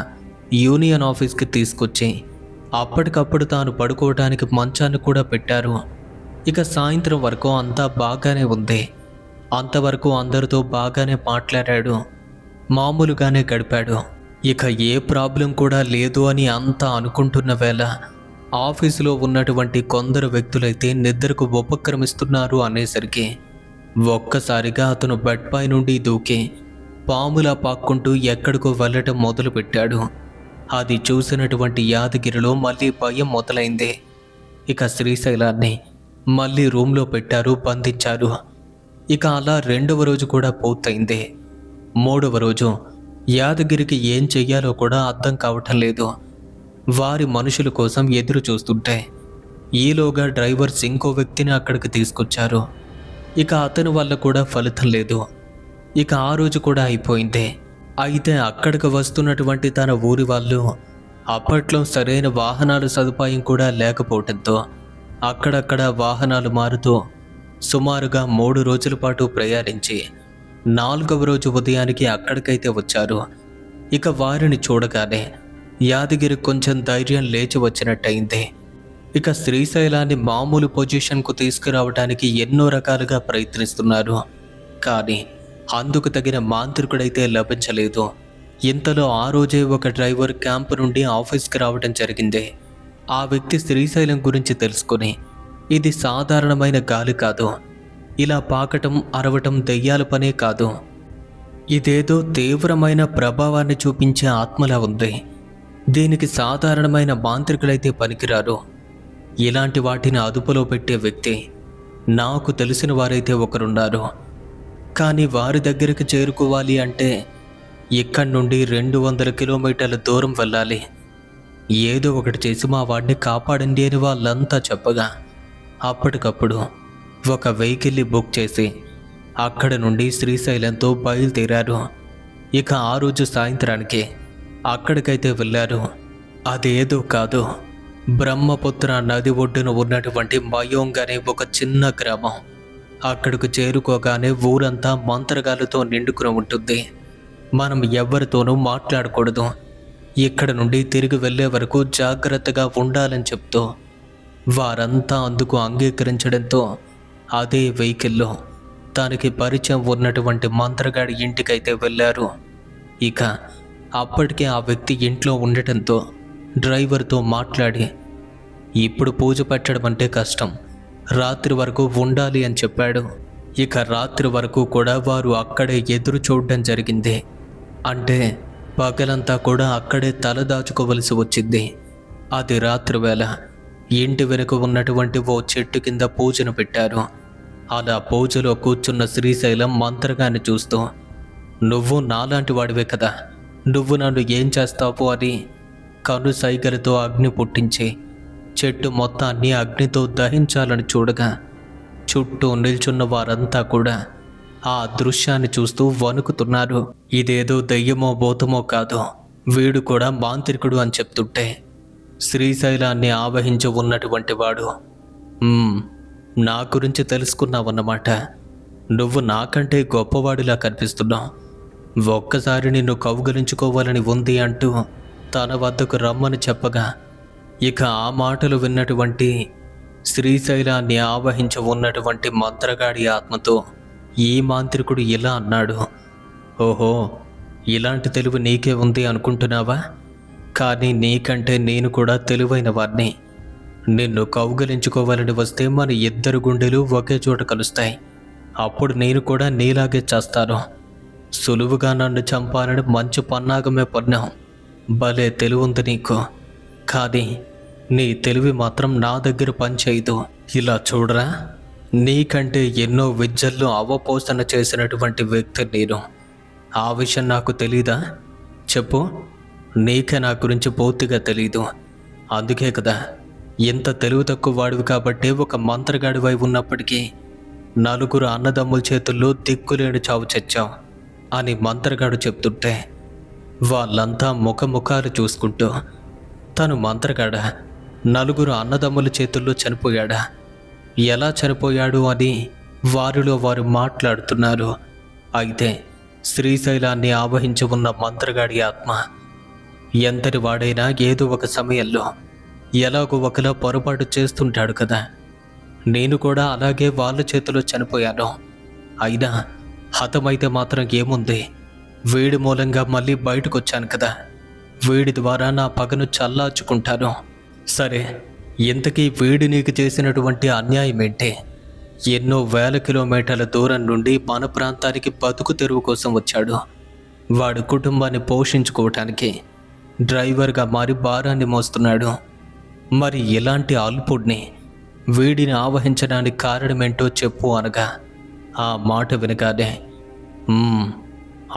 యూనియన్ ఆఫీస్కి తీసుకొచ్చి అప్పటికప్పుడు తాను పడుకోవడానికి మంచాన్ని కూడా పెట్టారు. ఇక సాయంత్రం వరకు అంతా బాగానే ఉంది. అంతవరకు అందరితో బాగానే మాట్లాడాడు, మామూలుగానే గడిపాడు. ఇక ఏ ప్రాబ్లం కూడా లేదు అని అంతా అనుకుంటున్న వేళ ఆఫీసులో ఉన్నటువంటి కొందరు వ్యక్తులైతే నిద్రకు ఉపక్రమిస్తున్నారు అనేసరికి ఒక్కసారిగా అతను బెడ్ పై నుండి దూకి పాములా పాక్కుంటూ ఎక్కడికో వెళ్ళటం మొదలుపెట్టాడు. అది చూసినటువంటి యాదగిరిలో మళ్ళీ భయం మొదలైంది. ఇక శ్రీశైలాన్ని మళ్ళీ రూమ్లో పెట్టారు, బంధించారు. ఇక అలా 2వ రోజు కూడా పూర్తయింది. 3వ రోజు యాదగిరికి ఏం చెయ్యాలో కూడా అర్థం కావటం లేదు. వారి మనుషుల కోసం ఎదురు చూస్తుంటే ఈలోగా డ్రైవర్స్ ఇంకో వ్యక్తిని అక్కడికి తీసుకొచ్చారు. ఇక అతని వల్ల కూడా ఫలితం లేదు. ఇక ఆ రోజు కూడా అయిపోయింది. అయితే అక్కడికి వస్తున్నటువంటి తన ఊరి వాళ్ళు అప్పట్లో సరైన వాహనాల సదుపాయం కూడా లేకపోవడంతో అక్కడక్కడ వాహనాలు మారుతూ సుమారుగా 3 రోజుల పాటు ప్రయాణించి 4వ రోజు ఉదయానికి అక్కడికైతే వచ్చారు. ఇక వారిని చూడగానే యాదగిరి కొంచెం ధైర్యం లేచి వచ్చినట్టయింది. ఇక శ్రీశైలాన్ని మామూలు పొజిషన్కు తీసుకురావడానికి ఎన్నో రకాలుగా ప్రయత్నిస్తున్నారు. కానీ అందుకు తగిన మాంత్రికుడైతే లభించలేదు. ఇంతలో ఆ రోజే ఒక డ్రైవర్ క్యాంపు నుండి ఆఫీస్కి రావడం జరిగింది. ఆ వ్యక్తి శ్రీశైలం గురించి తెలుసుకుని ఇది సాధారణమైన గాలి కాదు, ఇలా పాకటం అరవటం దెయ్యాల పనే కాదు, ఇదేదో తీవ్రమైన ప్రభావాన్ని చూపించే ఆత్మలా ఉంది, దీనికి సాధారణమైన మాంత్రికులైతే పనికిరారు, ఇలాంటి వాటిని అదుపులో పెట్టే వ్యక్తి నాకు తెలిసిన వారైతే ఒకరున్నారు, కానీ వారి దగ్గరికి చేరుకోవాలి అంటే ఇక్కడి నుండి 200 కిలోమీటర్ల దూరం వెళ్ళాలి, ఏదో ఒకటి చేసి మా వాడిని కాపాడండి అని వాళ్ళంతా చెప్పగా అప్పటికప్పుడు ఒక వెహికల్ని బుక్ చేసి అక్కడ నుండి శ్రీశైలంతో బయలుదేరారు. ఇక ఆ రోజు సాయంత్రానికి అక్కడికైతే వెళ్ళారు. అదేదో కాదు, బ్రహ్మపుత్ర నది ఒడ్డున ఉన్నటువంటి మయోంగ్ అనే ఒక చిన్న గ్రామం. అక్కడికి చేరుకోగానే ఊరంతా మంత్రగాలతో నిండుకుని ఉంటుంది. మనం ఎవరితోనూ మాట్లాడకూడదు, ఇక్కడ నుండి తిరిగి వెళ్ళే వరకు జాగ్రత్తగా ఉండాలని చెప్తూ వారంతా అందుకు అంగీకరించడంతో అదే వెహికల్లో తనకి పరిచయం ఉన్నటువంటి మంత్రగాడి ఇంటికైతే వెళ్ళారు. ఇక అప్పటికే ఆ వ్యక్తి ఇంట్లో ఉండటంతో డ్రైవర్తో మాట్లాడి ఇప్పుడు పూజ పెట్టడం అంటే కష్టం, రాత్రి వరకు ఉండాలి అని చెప్పాడు. ఇక రాత్రి వరకు కూడా వారు అక్కడే ఎదురు చూడడం జరిగింది. అంటే పగలంతా కూడా అక్కడే తలదాచుకోవలసి వచ్చింది. అది రాత్రి వేళ ఇంటి వెనుక ఉన్నటువంటి ఓ చెట్టు కింద పూజను పెట్టారు. అలా పూజలో కూర్చున్న శ్రీశైలం మంత్రగాన్ని చూస్తూ నువ్వు నాలాంటి వాడివే కదా, నువ్వు నన్ను ఏం చేస్తావు అని కను సైగలతో అగ్ని పుట్టించి చెట్టు మొత్తాన్ని అగ్నితో దహించాలని చూడగా చుట్టూ నిల్చున్న వారంతా కూడా ఆ దృశ్యాన్ని చూస్తూ వణుకుతున్నారు. ఇదేదో దెయ్యమో భూతమో కాదు, వీడు కూడా మాంత్రికుడు అని చెప్తుంటే శ్రీశైలాన్ని ఆవహించి ఉన్నటువంటి వాడు నా గురించి తెలుసుకున్నావన్నమాట, నువ్వు నాకంటే గొప్పవాడిలా కనిపిస్తున్నావు, ఒక్కసారి నిన్ను కౌగిలించుకోవాలని ఉంది అంటూ తన వద్దకు రమ్మని చెప్పగా ఇక ఆ మాటలు విన్నటువంటి శ్రీశైలాన్ని ఆవహించి ఉన్నటువంటి మంత్రగాడి ఆత్మతో ఈ మాంత్రికుడు ఇలా అన్నాడు, ఓహో ఇలాంటి తెలివి నీకే ఉంది అనుకుంటున్నావా, కానీ నీకంటే నేను కూడా తెలివైన వాడిని, నిన్ను కౌగిలించుకోవాలని వస్తే మన ఇద్దరు గుండెలు ఒకే చోట కలుస్తాయి, అప్పుడు నేను కూడా నీలాగే చేస్తాను, సులువుగా నన్ను చంపాలని మంచి పన్నాగమే పన్నావు, భలే తెలివుంది నీకు, కానీ నీ తెలివి మాత్రం నా దగ్గర పనిచేయదు, ఇలా చూడరా నీకంటే ఎన్నో విద్యల్లో అవపోసన చేసినటువంటి వ్యక్తి నేను, ఆ విషయం నాకు తెలీదా, చెప్పు, నీకే నా గురించి పూర్తిగా తెలీదు, అందుకే కదా ఎంత తెలివి తక్కువ వాడివి కాబట్టి ఒక మంత్రగాడివై ఉన్నప్పటికీ 4 అన్నదమ్ముల చేతుల్లో దిక్కులేని చావు చచ్చావు అని మంత్రగాడు చెప్తుంటే వాళ్ళంతా ముఖాలు చూసుకుంటూ తను మంత్రగాడా, 4 అన్నదమ్ముల చేతుల్లో చనిపోయాడా, ఎలా చనిపోయాడు అని వారిలో వారు మాట్లాడుతున్నారు. అయితే శ్రీశైలాన్ని ఆవహించి ఉన్న మంత్రగాడి ఆత్మ ఎంతటి వాడైనా ఏదో ఒక సమయంలో ఎలాగో ఒకలా పొరపాటు చేస్తుంటాడు కదా, నేను కూడా అలాగే వాళ్ళ చేతిలో చనిపోయాను, అయినా హతమైతే మాత్రం ఏముంది, వీడి మూలంగా మళ్ళీ బయటకు వచ్చాను కదా, వీడి ద్వారా నా పగను చల్లార్చుకుంటాను, సరే ఇంతకీ వీడు నీకు చేసినటువంటి అన్యాయం ఏంటి? ఎన్నో వేల కిలోమీటర్ల దూరం నుండి మన ప్రాంతానికి బతుకు తెరువు కోసం వచ్చాడు. వాడు కుటుంబాన్ని పోషించుకోవటానికి డ్రైవర్గా మారి భారాన్ని మోస్తున్నాడు. మరి ఇలాంటి అల్పుడిని వీడిని ఆవహించడానికి కారణమేంటో చెప్పు అనగా ఆ మాట వినగానే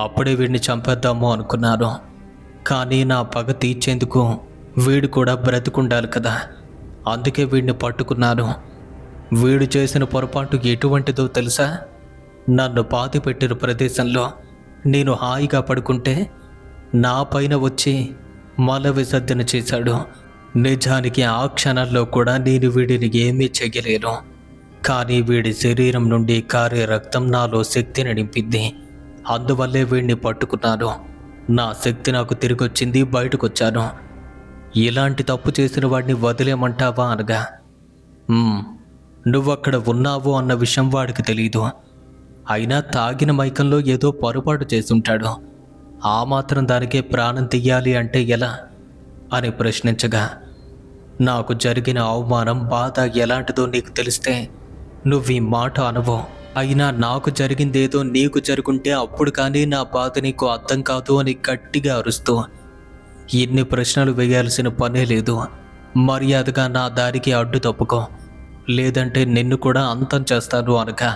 అప్పుడే వీడిని చంపేద్దాము అనుకున్నాను. కానీ నా పగ తీర్చేందుకు వీడు కూడా బ్రతుకుండాలి కదా, అందుకే వీడిని పట్టుకున్నాను. వీడు చేసిన పొరపాటు ఎటువంటిదో తెలుసా? నన్ను పాతిపెట్టిన ప్రదేశంలో నేను హాయిగా పడుకుంటే నా పైన వచ్చి మల విసర్జన చేశాడు. నిజానికి ఆ క్షణంలో కూడా నేను వీడిని ఏమీ చెయ్యలేను. కానీ వీడి శరీరం నుండి కారే రక్తం నాలో శక్తిని నింపింది. అందువల్లే వీడిని పట్టుకున్నాను. నా శక్తి నాకు తిరిగి వచ్చింది, బయటకు వచ్చాను. ఇలాంటి తప్పు చేసిన వాడిని వదిలేమంటావా అనగా నువ్వక్కడ ఉన్నావు అన్న విషయం వాడికి తెలీదు. అయినా తాగిన మైకంలో ఏదో పొరపాటు చేసుంటాడు. ఆ మాత్రం దానికే ప్రాణం తీయాలి అంటే ఎలా అని ప్రశ్నించగా, నాకు జరిగిన అవమానం, బాధ ఎలాంటిదో నీకు తెలిస్తే నువ్వు ఈ మాట అనవు. అయినా నాకు జరిగిందేదో నీకు జరుగుంటే అప్పుడు కానీ నా బాధ నీకు అర్థం కాదు అని గట్టిగా అరుస్తూ, ఇన్ని ప్రశ్నలు వేయాల్సిన పనే లేదు, మర్యాదగా నా దారికి అడ్డు తప్పుకో, లేదంటే నిన్ను కూడా అంతం చేస్తాను అనగా,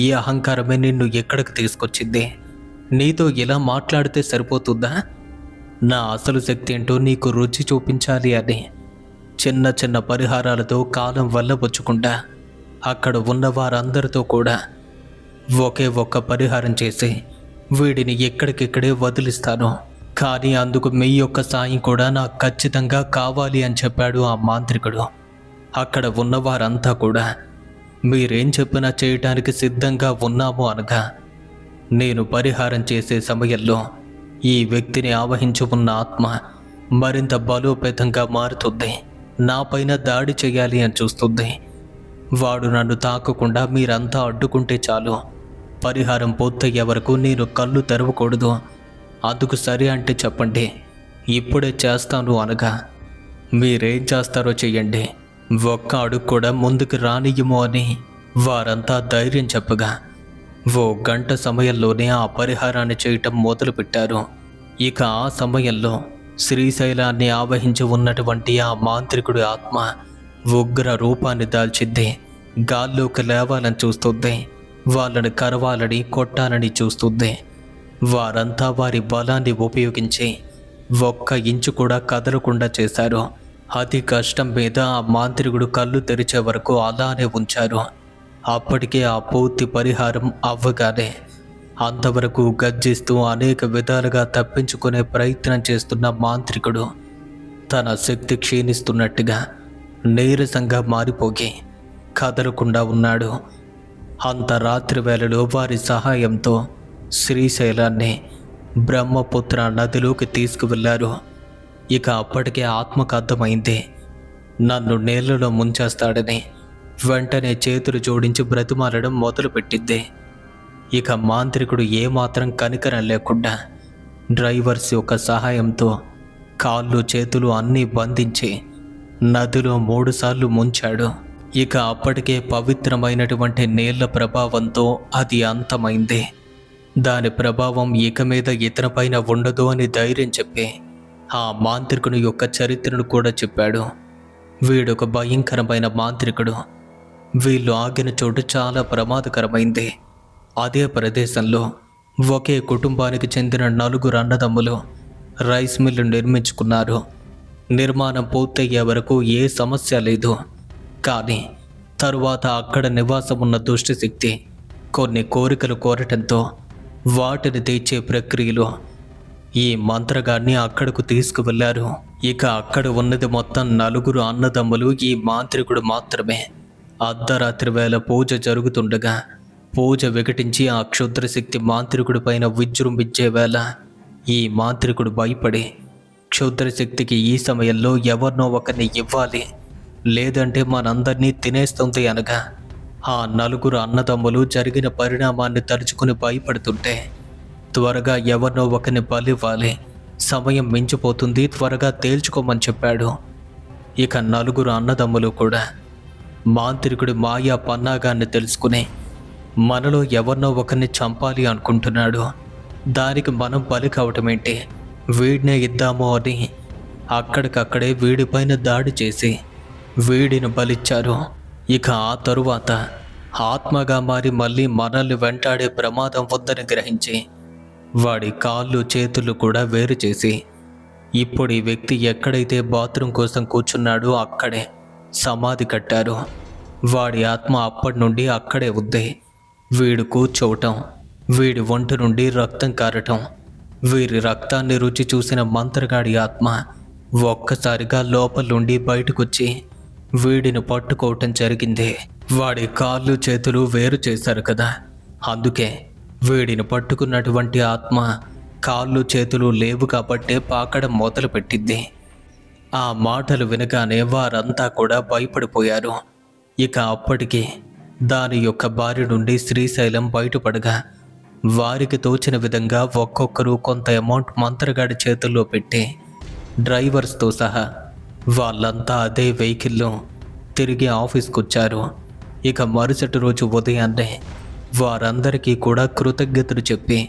ఈ అహంకారమే నిన్ను ఎక్కడికి తీసుకొచ్చింది? నీతో ఇలా మాట్లాడితే సరిపోతుందా? నా అసలు శక్తి ఏంటో నీకు రుచి చూపించాలి అని చిన్న చిన్న పరిహారాలతో కాలం వల్లబుచ్చకుండా అక్కడ ఉన్న వారందరితో కూడా ఒకే ఒక్క పరిహారం చేసి వీడిని ఎక్కడికిక్కడే వదిలిస్తాను. కానీ అందుకు మీ యొక్క సాయం కూడా నాకు ఖచ్చితంగా కావాలి అని చెప్పాడు ఆ మాంత్రికుడు. అక్కడ ఉన్న వారంతా కూడా మీరేం చెప్పినా చేయటానికి సిద్ధంగా ఉన్నాము అనగా, నేను పరిహారం చేసే సమయంలో ఈ వ్యక్తిని ఆవహించి ఉన్న ఆత్మ మరింత బలోపేతంగా మారుతుంది. నా పైన దాడి చేయాలి అని చూస్తుంది. వాడు నన్ను తాకకుండా మీరంతా అడ్డుకుంటే చాలు. పరిహారం పూర్తయ్యే వరకు నేను కళ్ళు తెరవకూడదు. అందుకు సరే అంటే చెప్పండి, ఇప్పుడే చేస్తాను అనగా, మీరేం చేస్తారో చెయ్యండి, ఒక్క అడుగు కూడా ముందుకు రానియ్యము అని వారంతా ధైర్యం చెప్పగా, ఓ గంట సమయంలోనే ఆ పరిహారాన్ని చేయటం మొదలుపెట్టారు. ఇక ఆ సమయంలో శ్రీశైలాన్ని ఆవహించి ఉన్నటువంటి ఆ మాంత్రికుడి ఆత్మ ఉగ్ర రూపాన్ని దాల్చింది. గాల్లోకి లేవాలని చూస్తుంది. వాళ్ళని కరవాలని, కొట్టాలని చూస్తుంది. వారంతా వారి బలాన్ని ఉపయోగించి ఒక్క ఇంచు కూడా కదలకుండా చేశారు. అతి కష్టం మీద ఆ మాంత్రికుడు కళ్ళు తెరిచే వరకు అలానే ఉంచారు. అప్పటికే ఆ పూర్తి పరిహారం అవ్వగానే అంతవరకు గర్జిస్తూ అనేక విధాలుగా తప్పించుకునే ప్రయత్నం చేస్తున్న మాంత్రికుడు తన శక్తి క్షీణిస్తున్నట్టుగా నీరసంగా మారిపోయి కదలకుండా ఉన్నాడు. అంత రాత్రి వేళలో వారి సహాయంతో శ్రీశైలాన్ని బ్రహ్మపుత్ర నదిలోకి తీసుకువెళ్లారు. ఇక అప్పటికే ఆత్మకు అర్థమైంది నన్ను నీళ్లలో ముంచేస్తాడని. వెంటనే చేతులు జోడించి బ్రతిమాలడం మొదలుపెట్టింది. ఇక మాంత్రికుడు ఏమాత్రం కనికరం లేకుండా డ్రైవర్స్ యొక్క సహాయంతో కాళ్ళు చేతులు అన్నీ బంధించి నదిలో 3 సార్లు ముంచాడు. ఇక అప్పటికే పవిత్రమైనటువంటి నీళ్ల ప్రభావంతో అది అంతమైంది. దాని ప్రభావం ఇక మీద ఇతనిపైన ఉండదు అని ధైర్యం చెప్పి ఆ మాంత్రికుని యొక్క చరిత్రను కూడా చెప్పాడు. వీడొక భయంకరమైన మాంత్రికుడు. వీళ్ళు ఆగిన చోటు చాలా ప్రమాదకరమైంది. అదే ప్రదేశంలో ఒకే కుటుంబానికి చెందిన 4 అన్నదమ్ములు రైస్ మిల్లు నిర్మించుకున్నారు. నిర్మాణం పూర్తయ్యే వరకు ఏ సమస్య లేదు. కానీ తరువాత అక్కడ నివాసం ఉన్న దుష్టశక్తి కొన్ని కోరికలు కోరటంతో వాటిని తీర్చే ప్రక్రియలో ఈ మంత్రగాడిని అక్కడకు తీసుకువెళ్లారు. ఇక అక్కడ ఉన్నది మొత్తం 4 అన్నదమ్ములు, ఈ మాంత్రికుడు మాత్రమే. అర్ధరాత్రి వేళ పూజ జరుగుతుండగా పూజ వికటించి ఆ క్షుద్రశక్తి మాంత్రికుడి పైన విజృంభించే వేళ ఈ మాంత్రికుడు భయపడి క్షుద్రశక్తికి ఈ సమయంలో ఎవరినో ఒకరిని ఇవ్వాలి, లేదంటే మనందరినీ తినేస్తుంది అనగా ఆ 4 అన్నదమ్ములు జరిగిన పరిణామాన్ని తలుచుకుని భయపడుతుంటే, త్వరగా ఎవరినో ఒకరిని బలివ్వాలి, సమయం మించిపోతుంది, త్వరగా తేల్చుకోమని చెప్పాడు. ఇక నలుగురు అన్నదమ్ములు కూడా మాంత్రికుడి మాయా పన్నాగాన్ని తెలుసుకుని మనలో ఎవరినో ఒకరిని చంపాలి అనుకుంటున్నాడు, దానికి మనం బలి కావటమేంటి, వీడినే ఇద్దాము అని అక్కడికక్కడే వీడిపైన దాడి చేసి వీడిని బలిచ్చారు. ఇక ఆ తరువాత ఆత్మగా మారి మళ్ళీ మనల్ని వెంటాడే ప్రమాదం ఉందని గ్రహించి వాడి కాళ్ళు చేతులు కూడా వేరు చేసి ఇప్పుడు ఈ వ్యక్తి ఎక్కడైతే బాత్రూమ్ కోసం కూర్చున్నాడో అక్కడే సమాధి కట్టారు. వాడి ఆత్మ అప్పటి నుండి అక్కడే ఉంది. వీడు కూర్చోవటం, వీడి ఒంటి నుండి రక్తం కారటం, వీరి రక్తాన్ని రుచి చూసిన మంత్రగాడి ఆత్మ ఒక్కసారిగా లోపల నుండి బయటకొచ్చి వీడిని పట్టుకోవటం జరిగింది. వాడి కాళ్ళు చేతులు వేరు చేశారు కదా, అందుకే వీడిని పట్టుకున్నటువంటి ఆత్మ కాళ్ళు చేతులు లేవు కాబట్టే పాకడం మొదలుపెట్టింది. ఆ మాటలు వినగానే వారంతా కూడా భయపడిపోయారు. ఇక అప్పటికి దాని యొక్క బారి నుండి శ్రీశైలం బయటపడగా వారికి తోచిన విధంగా ఒక్కొక్కరు కొంత అమౌంట్ మంత్రగాడి చేతుల్లో పెట్టి డ్రైవర్స్తో సహా వాళ్ళంతా అదే వెహికల్లో తిరిగి ఆఫీస్కి వచ్చారు. ఇక మరుసటి రోజు ఉదయాన్నే వారందరికీ కూడా కృతజ్ఞతలు చెప్పి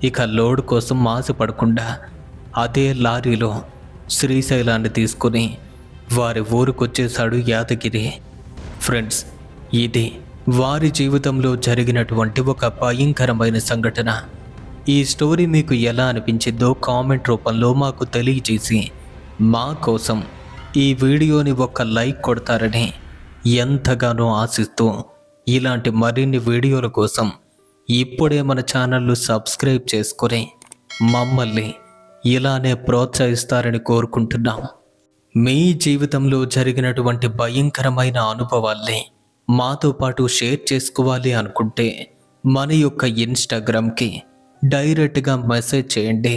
ఇక లోడ్ కోసం ఆశపడకుండా అదే లారీలో శ్రీశైలాన్ని తీసుకుని వారి ఊరికొచ్చేశాడు యాదగిరి. ఫ్రెండ్స్, ఇది వారి జీవితంలో జరిగినటువంటి ఒక భయంకరమైన సంఘటన. ఈ స్టోరీ మీకు ఎలా అనిపించిందో కామెంట్ రూపంలో మాకు తెలియజేసి మా కోసం ఈ వీడియోని ఒక లైక్ కొడతారని ఎంతగానో ఆశిస్తూ ఇలాంటి మరిన్ని వీడియోల కోసం ఇప్పుడే మన ఛానల్ను సబ్స్క్రైబ్ చేసుకొని మమ్మల్ని ఇలానే ప్రోత్సహిస్తారని కోరుకుంటున్నాం. మీ జీవితంలో జరిగినటువంటి భయంకరమైన అనుభవాల్ని మాతో పాటు షేర్ చేసుకోవాలి అనుకుంటే మన యొక్క ఇన్స్టాగ్రామ్కి డైరెక్ట్గా మెసేజ్ చేయండి.